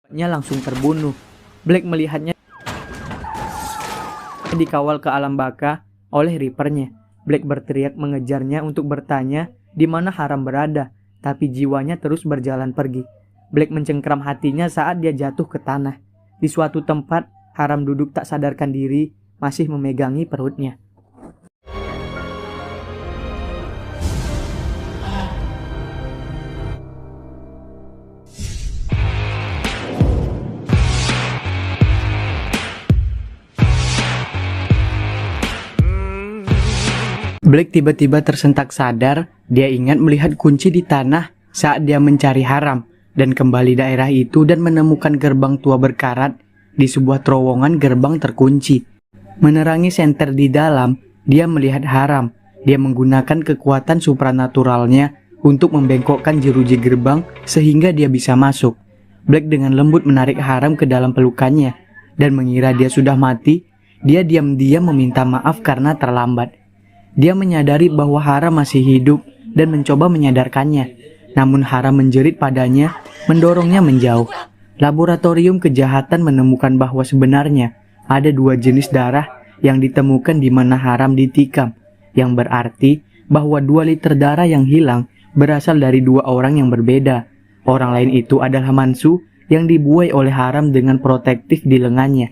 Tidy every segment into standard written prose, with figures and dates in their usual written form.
Nya langsung terbunuh. Black melihatnya dikawal ke alam baka oleh Reaper-nya. Black berteriak mengejarnya untuk bertanya di mana Haram berada, tapi jiwanya terus berjalan pergi. Black mencengkram hatinya saat dia jatuh ke tanah. Di suatu tempat, Haram duduk tak sadarkan diri, masih memegangi perutnya. Black tiba-tiba tersentak sadar. Dia ingat melihat kunci di tanah saat dia mencari Haram dan kembali daerah itu dan menemukan gerbang tua berkarat. Di sebuah terowongan gerbang terkunci. Menerangi senter di dalam, dia melihat Haram. Dia menggunakan kekuatan supranaturalnya untuk membengkokkan jeruji gerbang sehingga dia bisa masuk. Black dengan lembut menarik Haram ke dalam pelukannya dan mengira dia sudah mati. Dia diam-diam meminta maaf karena terlambat. Dia menyadari bahwa Haram masih hidup dan mencoba menyadarkannya. Namun Haram menjerit padanya, mendorongnya menjauh. Laboratorium kejahatan menemukan bahwa sebenarnya ada 2 jenis darah yang ditemukan di mana Haram ditikam, yang berarti bahwa 2 liter darah yang hilang berasal dari 2 orang yang berbeda. Orang lain itu adalah Mansu yang dibuai oleh Haram dengan protektif di lengannya.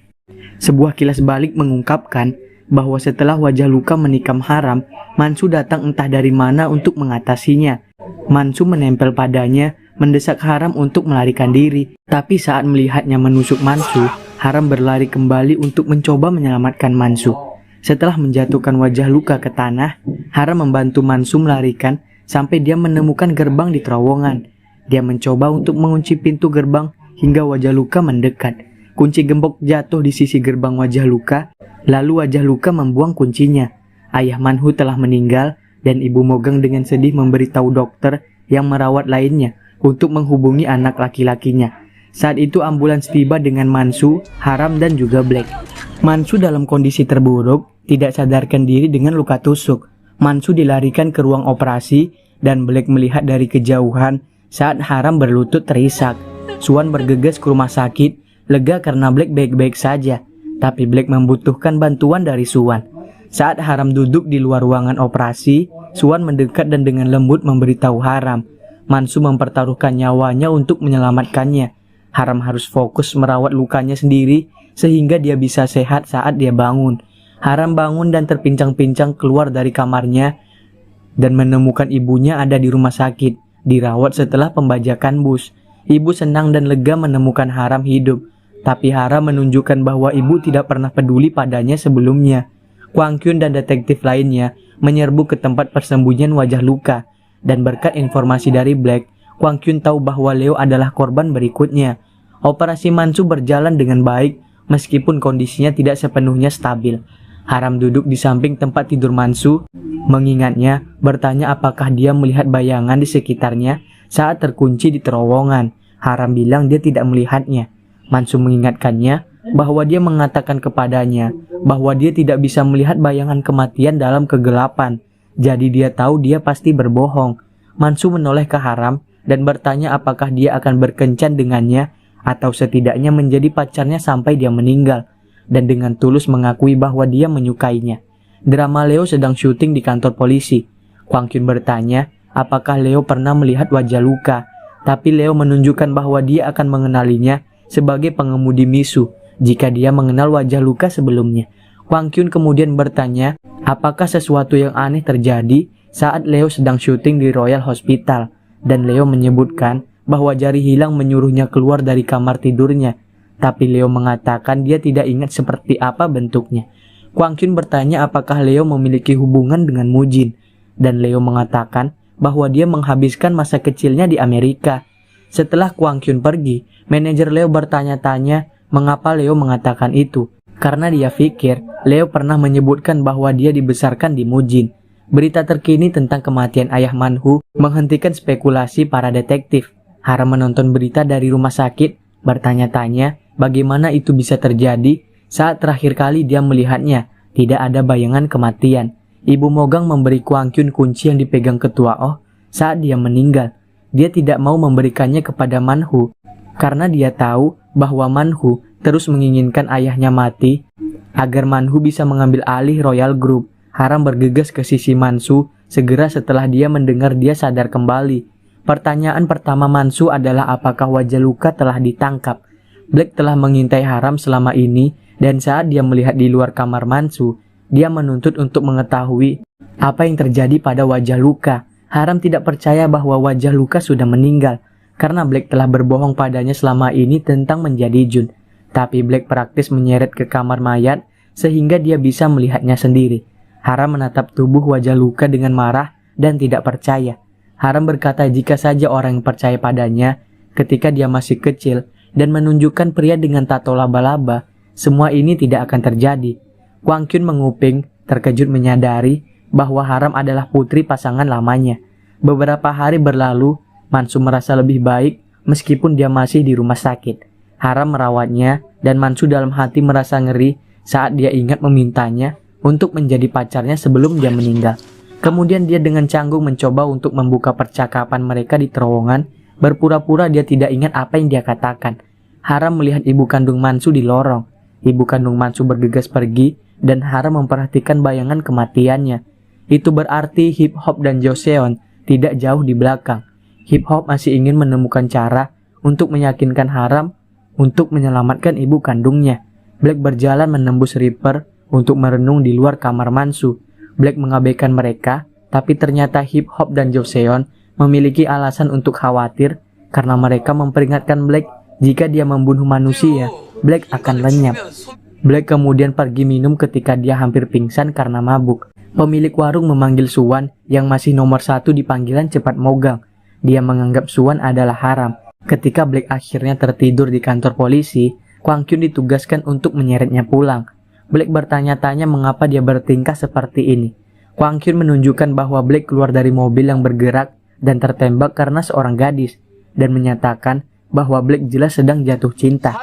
Sebuah kilas balik mengungkapkan bahwa setelah wajah luka menikam Haram, Mansu datang entah dari mana untuk mengatasinya. Mansu menempel padanya, mendesak Haram untuk melarikan diri. Tapi saat melihatnya menusuk Mansu, Haram berlari kembali untuk mencoba menyelamatkan Mansu. Setelah menjatuhkan wajah luka ke tanah, Haram membantu Mansu melarikan sampai dia menemukan gerbang di terowongan. Dia mencoba untuk mengunci pintu gerbang hingga wajah luka mendekat. Kunci gembok jatuh di sisi gerbang wajah luka, lalu wajah luka membuang kuncinya. Ayah Manhu telah meninggal dan Ibu Mogang dengan sedih memberitahu dokter yang merawat lainnya untuk menghubungi anak laki-lakinya. Saat itu ambulans tiba dengan Mansu, Haram dan juga Black. Mansu dalam kondisi terburuk, tidak sadarkan diri dengan luka tusuk. Mansu dilarikan ke ruang operasi dan Black melihat dari kejauhan saat Haram berlutut terisak. Suan bergegas ke rumah sakit, lega karena Black baik-baik saja. Tapi Black membutuhkan bantuan dari Suan. Saat Haram duduk di luar ruangan operasi, Suan mendekat dan dengan lembut memberitahu Haram. Mansu mempertaruhkan nyawanya untuk menyelamatkannya. Haram harus fokus merawat lukanya sendiri sehingga dia bisa sehat saat dia bangun. Haram bangun dan terpincang-pincang keluar dari kamarnya dan menemukan ibunya ada di rumah sakit, dirawat setelah pembajakan bus. Ibu senang dan lega menemukan Haram hidup. Tapi Haram menunjukkan bahwa ibu tidak pernah peduli padanya sebelumnya. Kwang Kyun dan detektif lainnya menyerbu ke tempat persembunyian wajah luka. Dan berkat informasi dari Black, Kwang Kyun tahu bahwa Leo adalah korban berikutnya. Operasi Mansu berjalan dengan baik meskipun kondisinya tidak sepenuhnya stabil. Haram duduk di samping tempat tidur Mansu, mengingatnya, bertanya apakah dia melihat bayangan di sekitarnya saat terkunci di terowongan. Haram bilang dia tidak melihatnya. Mansu mengingatkannya bahwa dia mengatakan kepadanya bahwa dia tidak bisa melihat bayangan kematian dalam kegelapan. Jadi dia tahu dia pasti berbohong. Mansu menoleh ke Haram dan bertanya apakah dia akan berkencan dengannya atau setidaknya menjadi pacarnya sampai dia meninggal. Dan dengan tulus mengakui bahwa dia menyukainya. Drama Leo sedang syuting di kantor polisi. Kwang Kyun bertanya apakah Leo pernah melihat wajah luka. Tapi Leo menunjukkan bahwa dia akan mengenalinya sebagai pengemudi Misu jika dia mengenal wajah luka sebelumnya. Kwang Kyun kemudian bertanya apakah sesuatu yang aneh terjadi saat Leo sedang syuting di Royal Hospital, dan Leo menyebutkan bahwa jari hilang menyuruhnya keluar dari kamar tidurnya. Tapi Leo mengatakan dia tidak ingat seperti apa bentuknya. Kwang Kyun bertanya apakah Leo memiliki hubungan dengan Mujin, dan Leo mengatakan bahwa dia menghabiskan masa kecilnya di Amerika. Setelah Kwang Kyun pergi, manajer Leo bertanya-tanya mengapa Leo mengatakan itu. Karena dia pikir Leo pernah menyebutkan bahwa dia dibesarkan di Mujin. Berita terkini tentang kematian ayah Manhu menghentikan spekulasi para detektif. Haram menonton berita dari rumah sakit, bertanya-tanya bagaimana itu bisa terjadi saat terakhir kali dia melihatnya. Tidak ada bayangan kematian. Ibu Mogang memberi Kwang Kyun kunci yang dipegang ketua Oh saat dia meninggal. Dia tidak mau memberikannya kepada Manhu karena dia tahu bahwa Manhu terus menginginkan ayahnya mati agar Manhu bisa mengambil alih Royal Group. Haram bergegas ke sisi Mansu segera setelah dia mendengar dia sadar kembali. Pertanyaan pertama Mansu adalah apakah wajah luka telah ditangkap. Black telah mengintai Haram selama ini dan saat dia melihat di luar kamar Mansu, dia menuntut untuk mengetahui apa yang terjadi pada wajah luka. Haram tidak percaya bahwa wajah luka sudah meninggal karena Black telah berbohong padanya selama ini tentang menjadi Jun. Tapi Black praktis menyeret ke kamar mayat sehingga dia bisa melihatnya sendiri. Haram menatap tubuh wajah luka dengan marah dan tidak percaya. Haram berkata jika saja orang yang percaya padanya ketika dia masih kecil dan menunjukkan pria dengan tato laba-laba, semua ini tidak akan terjadi. Kwang Kyun menguping, terkejut menyadari bahwa Haram adalah putri pasangan lamanya. Beberapa hari berlalu, Mansu merasa lebih baik meskipun dia masih di rumah sakit. Haram merawatnya dan Mansu dalam hati merasa ngeri saat dia ingat memintanya untuk menjadi pacarnya sebelum dia meninggal. Kemudian dia dengan canggung mencoba untuk membuka percakapan mereka di terowongan, berpura-pura dia tidak ingat apa yang dia katakan. Haram melihat ibu kandung Mansu di lorong. Ibu kandung Mansu bergegas pergi dan Haram memperhatikan bayangan kematiannya. Itu berarti Hip Hop dan Joseon tidak jauh di belakang. Hip Hop masih ingin menemukan cara untuk meyakinkan Haram untuk menyelamatkan ibu kandungnya. Black berjalan menembus Reaper untuk merenung di luar kamar Mansu. Black mengabaikan mereka, tapi ternyata Hip Hop dan Joseon memiliki alasan untuk khawatir karena mereka memperingatkan Black jika dia membunuh manusia, Black akan lenyap. Black kemudian pergi minum ketika dia hampir pingsan karena mabuk. Pemilik warung memanggil Suwan yang masih nomor 1 di panggilan cepat mogang. Dia menganggap Suwan adalah Haram. Ketika Black akhirnya tertidur di kantor polisi, Kwang Kyun ditugaskan untuk menyeretnya pulang. Black bertanya-tanya mengapa dia bertingkah seperti ini. Kwang Kyun menunjukkan bahwa Black keluar dari mobil yang bergerak dan tertembak karena seorang gadis, dan menyatakan bahwa Black jelas sedang jatuh cinta.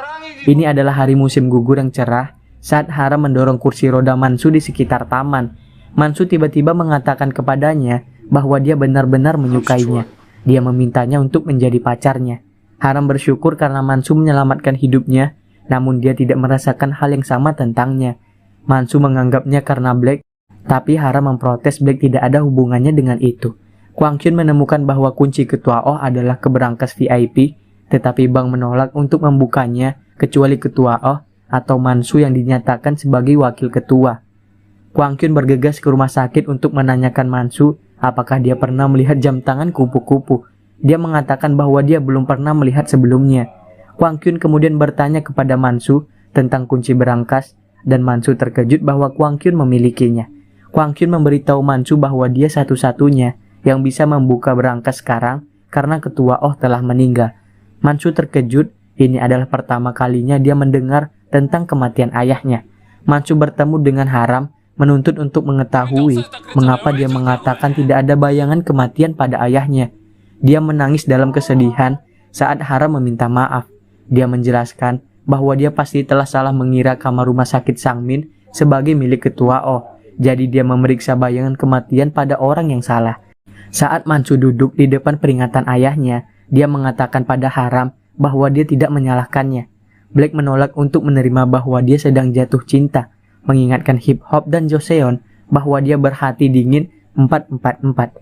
Ini adalah hari musim gugur yang cerah saat Haram mendorong kursi roda Mansu di sekitar taman. Mansu tiba-tiba mengatakan kepadanya bahwa dia benar-benar menyukainya. Dia memintanya untuk menjadi pacarnya. Haram bersyukur karena Mansu menyelamatkan hidupnya, namun dia tidak merasakan hal yang sama tentangnya. Mansu menganggapnya karena Black, tapi Haram memprotes Black tidak ada hubungannya dengan itu. Kwang Kyun menemukan bahwa kunci ketua Oh adalah ke berangkas VIP, tetapi Bang menolak untuk membukanya kecuali ketua Oh atau Mansu yang dinyatakan sebagai wakil ketua. Kwang Kyun bergegas ke rumah sakit untuk menanyakan Mansu apakah dia pernah melihat jam tangan kupu-kupu. Dia mengatakan bahwa dia belum pernah melihat sebelumnya. Kwang Kyun kemudian bertanya kepada Mansu tentang kunci berangkas dan Mansu terkejut bahwa Kwang Kyun memilikinya. Kwang Kyun memberitahu Mansu bahwa dia satu-satunya yang bisa membuka berangkas sekarang karena ketua Oh telah meninggal. Mansu terkejut, ini adalah pertama kalinya dia mendengar tentang kematian ayahnya. Mansu bertemu dengan Haram, menuntut untuk mengetahui mengapa dia mengatakan tidak ada bayangan kematian pada ayahnya. Dia menangis dalam kesedihan saat Haram meminta maaf. Dia menjelaskan bahwa dia pasti telah salah mengira kamar rumah sakit Sangmin sebagai milik ketua Oh. Jadi dia memeriksa bayangan kematian pada orang yang salah. Saat Mansu duduk di depan peringatan ayahnya, dia mengatakan pada Haram bahwa dia tidak menyalahkannya. Black menolak untuk menerima bahwa dia sedang jatuh cinta, mengingatkan Hip Hop dan Joseon bahwa dia berhati dingin 444.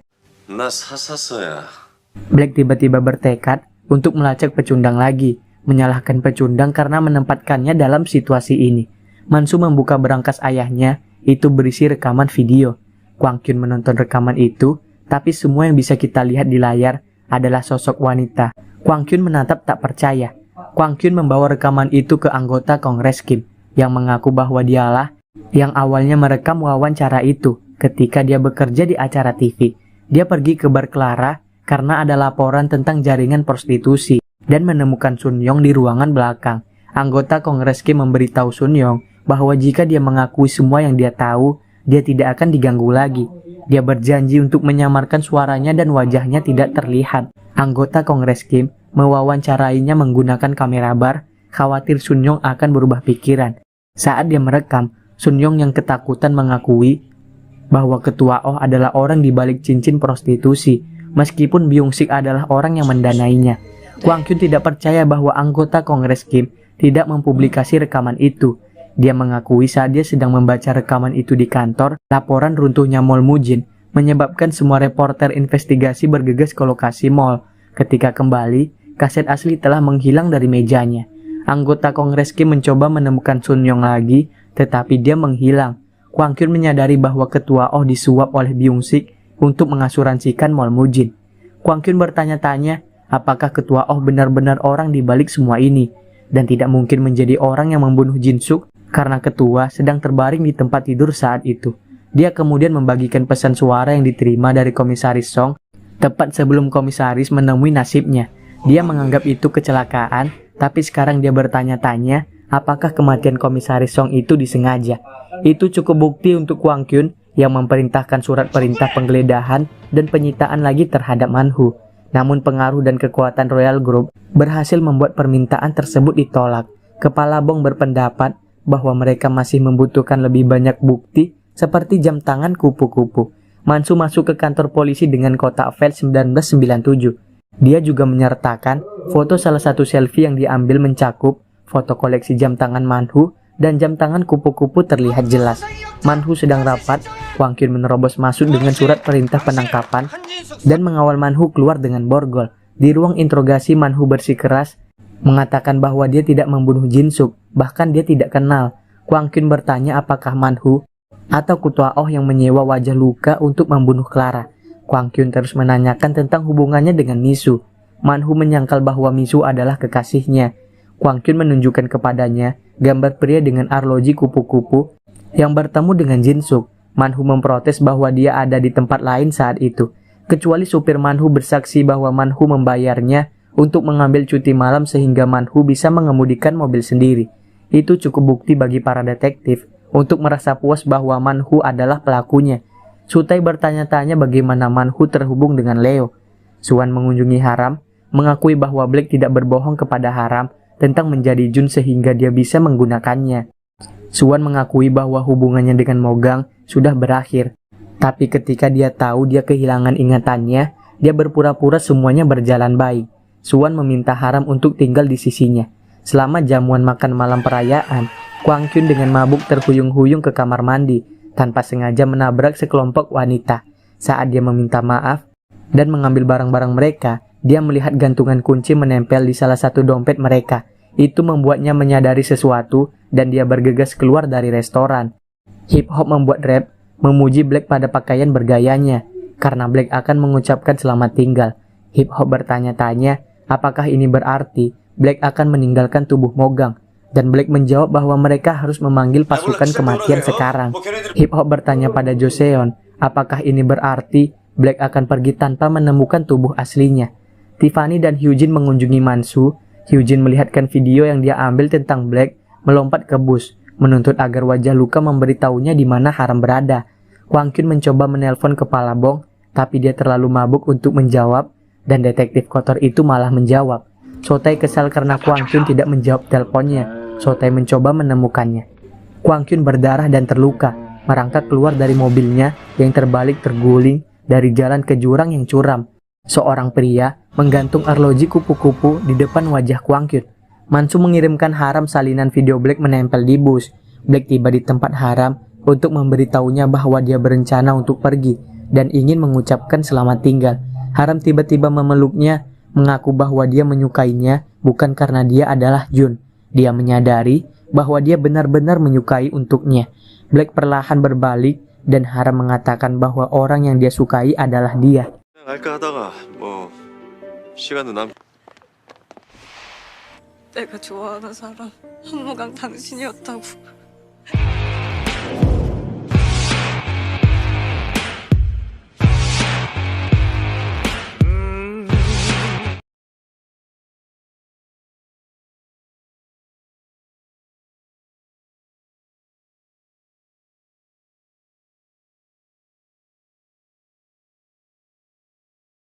Black tiba-tiba bertekad untuk melacak pecundang lagi, menyalahkan pecundang karena menempatkannya dalam situasi ini. Mansu membuka berangkas ayahnya, itu berisi rekaman video. Kwang Kyun menonton rekaman itu, tapi semua yang bisa kita lihat di layar adalah sosok wanita. Kwang Kyun menatap tak percaya. Kwang Kyun membawa rekaman itu ke anggota Kongres Kim, yang mengaku bahwa dialah yang awalnya merekam wawancara itu ketika dia bekerja di acara TV. Dia pergi ke bar Clara karena ada laporan tentang jaringan prostitusi dan menemukan Sun Yong di ruangan belakang. Anggota Kongres Kim memberitahu Sun Yong bahwa jika dia mengakui semua yang dia tahu, dia tidak akan diganggu lagi. Dia berjanji untuk menyamarkan suaranya dan wajahnya tidak terlihat. Anggota Kongres Kim mewawancarainya menggunakan kamera bar, khawatir Sun Yong akan berubah pikiran. Saat dia merekam, Sun Yong yang ketakutan mengakui bahwa ketua Oh adalah orang di balik cincin prostitusi, meskipun Byung Sik adalah orang yang mendanainya. Kwang Kyun tidak percaya bahwa anggota Kongres Kim tidak mempublikasi rekaman itu. Dia mengakui saat dia sedang membaca rekaman itu di kantor, laporan runtuhnya Mall Mujin menyebabkan semua reporter investigasi bergegas ke lokasi mall. Ketika kembali, kaset asli telah menghilang dari mejanya. Anggota Kongres Kim mencoba menemukan Sun Yong lagi, tetapi dia menghilang. Kwang Kyun menyadari bahwa ketua Oh disuap oleh Byung Sik untuk mengasuransikan Mall Mujin. Kwang Kyun bertanya-tanya, apakah ketua Oh benar-benar orang di balik semua ini, dan tidak mungkin menjadi orang yang membunuh Jin Suk karena ketua sedang terbaring di tempat tidur saat itu. Dia kemudian membagikan pesan suara yang diterima dari Komisaris Song tepat sebelum komisaris menemui nasibnya. Dia menganggap itu kecelakaan, tapi sekarang dia bertanya-tanya apakah kematian Komisaris Song itu disengaja. Itu cukup bukti untuk Kwang Kyun yang memerintahkan surat perintah penggeledahan dan penyitaan lagi terhadap Manhu. Namun pengaruh dan kekuatan Royal Group berhasil membuat permintaan tersebut ditolak. Kepala Bong berpendapat bahwa mereka masih membutuhkan lebih banyak bukti seperti jam tangan kupu-kupu. Mansu masuk ke kantor polisi dengan kotak file 1997. Dia juga menyertakan foto salah satu selfie yang diambil mencakup foto koleksi jam tangan Manhu dan jam tangan kupu-kupu terlihat jelas. Manhu sedang rapat, Kwang Kyun menerobos masuk dengan surat perintah penangkapan dan mengawal Manhu keluar dengan borgol. Di ruang interogasi, Manhu bersikeras mengatakan bahwa dia tidak membunuh Jin Suk, bahkan dia tidak kenal. Kwang Kyun bertanya apakah Manhu atau ketua Oh yang menyewa wajah luka untuk membunuh Clara. Kwang Kyun terus menanyakan tentang hubungannya dengan Misu. Manhu menyangkal bahwa Misu adalah kekasihnya. Kwang Kyun menunjukkan kepadanya gambar pria dengan arloji kupu-kupu yang bertemu dengan Jin Suk. Manhu memprotes bahwa dia ada di tempat lain saat itu. Kecuali supir Manhu bersaksi bahwa Manhu membayarnya untuk mengambil cuti malam sehingga Manhu bisa mengemudikan mobil sendiri. Itu cukup bukti bagi para detektif untuk merasa puas bahwa Manhu adalah pelakunya. Sutai bertanya-tanya bagaimana Manhu terhubung dengan Leo. Suan mengunjungi Haram, mengakui bahwa Black tidak berbohong kepada Haram tentang menjadi Jun sehingga dia bisa menggunakannya. Suan mengakui bahwa hubungannya dengan Mogang sudah berakhir. Tapi ketika dia tahu dia kehilangan ingatannya, dia berpura-pura semuanya berjalan baik. Suan meminta Haram untuk tinggal di sisinya. Selama jamuan makan malam perayaan, Kwang Kyun dengan mabuk terhuyung-huyung ke kamar mandi, tanpa sengaja menabrak sekelompok wanita. Saat dia meminta maaf dan mengambil barang-barang mereka, dia melihat gantungan kunci menempel di salah satu dompet mereka. Itu membuatnya menyadari sesuatu dan dia bergegas keluar dari restoran. Hip Hop membuat rap memuji Black pada pakaian bergayanya, karena Black akan mengucapkan selamat tinggal. Hip Hop bertanya-tanya apakah ini berarti Black akan meninggalkan tubuh Mogang, dan Black menjawab bahwa mereka harus memanggil pasukan kematian sekarang. Hip Hop bertanya pada Joseon apakah ini berarti Black akan pergi tanpa menemukan tubuh aslinya. Tiffany dan Hyujin mengunjungi Mansu. Hyujin melihatkan video yang dia ambil tentang Black melompat ke bus, menuntut agar wajah luka memberitahunya di mana Haram berada. Kwang Kyun mencoba menelpon kepala Bong, tapi dia terlalu mabuk untuk menjawab, dan detektif kotor itu malah menjawab. Sotai kesal karena Kwang Kyun tidak menjawab teleponnya. Sotai mencoba menemukannya. Kwang Kyun berdarah dan terluka, merangkak keluar dari mobilnya yang terbalik terguling dari jalan ke jurang yang curam. Seorang pria menggantung arloji kupu-kupu di depan wajah Kwang Kyun. Mansu mengirimkan Haram salinan video Black menempel di bus. Black tiba di tempat Haram untuk memberitahunya bahwa dia berencana untuk pergi dan ingin mengucapkan selamat tinggal. Haram tiba-tiba memeluknya, mengaku bahwa dia menyukainya bukan karena dia adalah Jun. Dia menyadari bahwa dia benar-benar menyukai untuknya. Black perlahan berbalik dan Haram mengatakan bahwa orang yang dia sukai adalah dia. 내가 좋아하는 사람 한무강 당신이었다고.